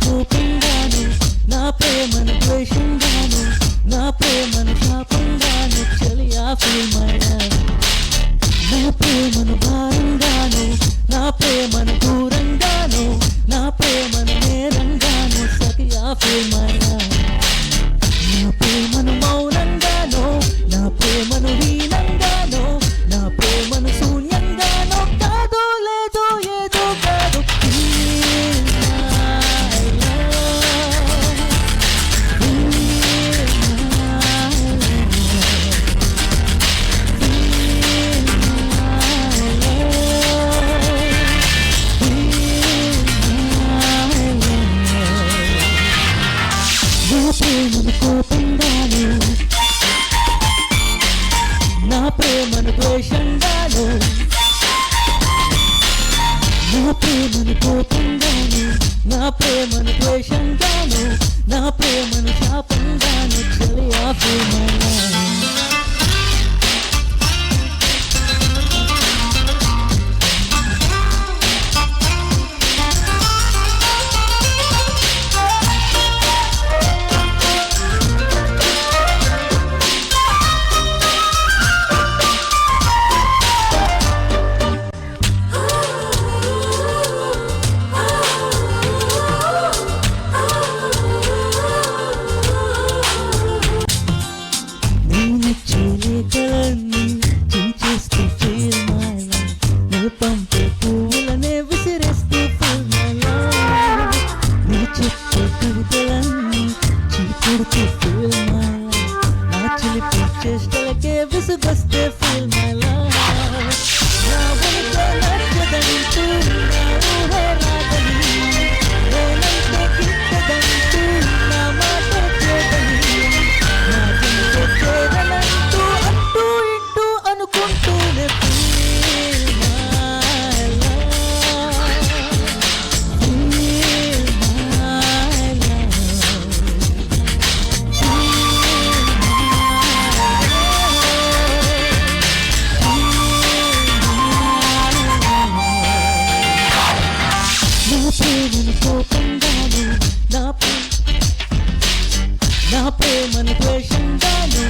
కోపంగాను నా ప్రేమను ద్వేషంగాను నా ప్రేమను శాపంగాను చలి I feel my love నా ప్రేమను భారంగాను నా ప్రేమను దూరంగాను నా ప్రేమను నేరంగాను సఖి I feel my love నా ప్రేమను మౌనంగాను నా ప్రేమను హీనంగాను నా ప్రేమను శూన్యంగాను కాదో లేదో ఏదో కాదు ప్రేమను కోపంగాను నా ప్రేమను ద్వేషంగాను నా ప్రేమను కోపంగాను నా ప్రేమను ద్వేషంగాను నా ప్రేమను శాపంగాను చలి I feel my love లేఖలన్నీ చించేస్తూ ఫీల్ మై లవ్ నీ పంపే పువ్వులనే విసిరేస్తూ ఫీల్ మై లవ్ నీ చెప్పే కవితలన్నీ చీపుడుతూ ఫీల్ మై లవ్ నా చిలిపి చేష్టలకే విసుగొస్తే ఫీల్ మై లవ్ నా వెనుక నచ్చదంటూ నా ఊహే రాదని నేనంటే గిట్టదంటూ నా మాట చేదని నా జంట చేరనంటూ అంటూ ఇంటూ అనుకుంటూనే feel my love feel my love నా ప్రేమను కోపంగాను నా ప్రేమను ద్వేషంగాను